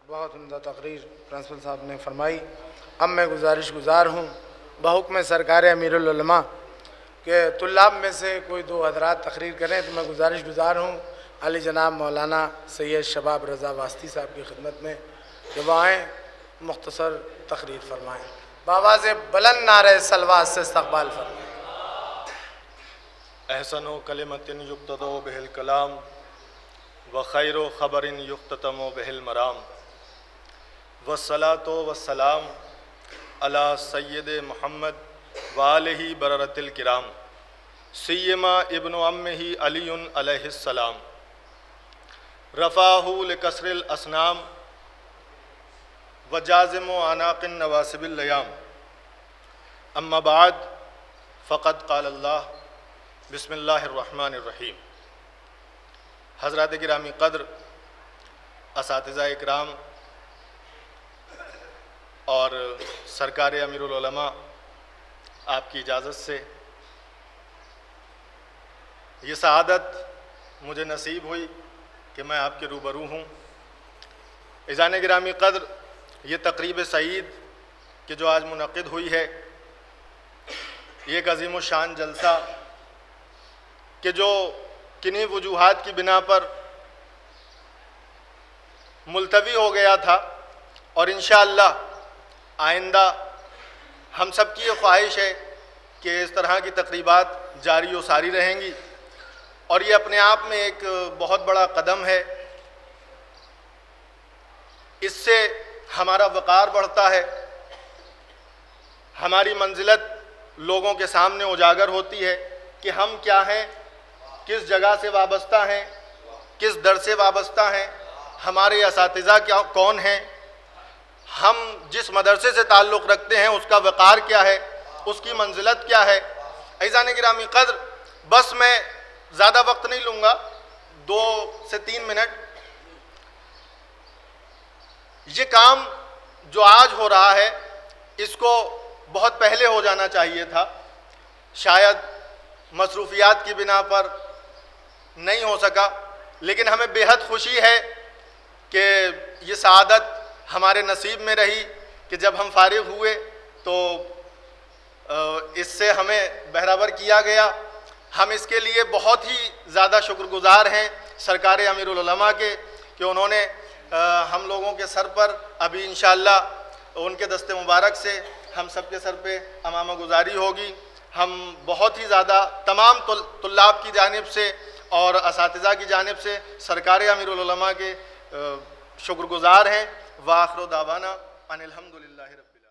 बहुत उम्दा तकरीर प्रिंसिपल साहब ने फरमाई। अब मैं गुज़ार हूँ बहुक्म सरकार अमीरुल उलमा के तुल्लाब में से कोई दो हज़रात तकरीर करें तो मैं गुज़ार हूँ अली जनाब मौलाना सैयद शबाब रज़ा वास्ती साहब की खिदमत में कि वह आएँ मुख्तसर तकरीर फरमाएँ। बावाज़ बुलंद नारे सलवात से इस्तक़बाल फरमाएँ। अहसनो कलिमतिन युक्तदो बिहिल कलाम व खैरो ख़बरिन युक्ततमो बिहिल मराम वस्सलातो वस्सलाम अला सय्यद मुहम्मद वालिही बररतिल किराम सय्यमा इब्नु अम्मिही अलीयुन अलैहिस्सलाम रफ़ाहु लिकस्रिल असनाम व जाज़िमु अनाक़िन नवासिबिल लयाम अम्मा बाद फ़क़द क़ाल अल्लाह बिस्मिल्लाहिर्रहमानिर्रहीम। हज़रात गिरामी क़द्र, असातिज़ा इकराम और सरकार अमीरुल उलमा, आपकी इजाज़त से ये सआदत मुझे नसीब हुई कि मैं आपके रूबरू हूँ। इज़ान गिरामी क़द्र, ये तक़रीब सईद कि जो आज मुनक़िद हुई है, ये एक अज़ीम शान जलसा कि जो किन्हीं वजूहात की बिना पर मुलतवी हो गया था और इंशाअल्लाह आइंदा हम सब की ये ख्वाहिश है कि इस तरह की तक़रीबात जारी व सारी रहेंगी और ये अपने आप में एक बहुत बड़ा कदम है। इससे हमारा वक़ार बढ़ता है, हमारी मंजिलत लोगों के सामने उजागर होती है कि हम क्या हैं, किस जगह से वाबस्ता हैं, किस दर से वाबस्ता हैं, हमारे असातिज़ा क्या कौन हैं, हम जिस मदरसे से ताल्लुक़ रखते हैं उसका वक़ार क्या है, उसकी मंजिलत क्या है। अज़ीज़ान गिरामी क़द्र, बस मैं ज़्यादा वक्त नहीं लूँगा, 2 से 3 मिनट। ये काम जो आज हो रहा है इसको बहुत पहले हो जाना चाहिए था, शायद मसरूफ़ियात की बिना पर नहीं हो सका, लेकिन हमें बेहद खुशी है कि ये सआदत हमारे नसीब में रही कि जब हम फारिग हुए तो इससे हमें बहरावर किया गया। हम इसके लिए बहुत ही ज़्यादा शुक्रगुज़ार हैं सरकार अमीरुल उलमा के कि उन्होंने हम लोगों के सर पर अभी इंशाअल्लाह उनके दस्ते मुबारक से हम सब के सर पे अमामा गुजारी होगी। हम बहुत ही ज़्यादा तमाम तुल्लाब की जानिब से और असातिज़ा की जानिब से सरकार अमीरुल उलमा के शुक्रगुज़ार हैं। व आखिर दावाना अनिल हम्दुलिल्लाहि रब्बिल आलमीन।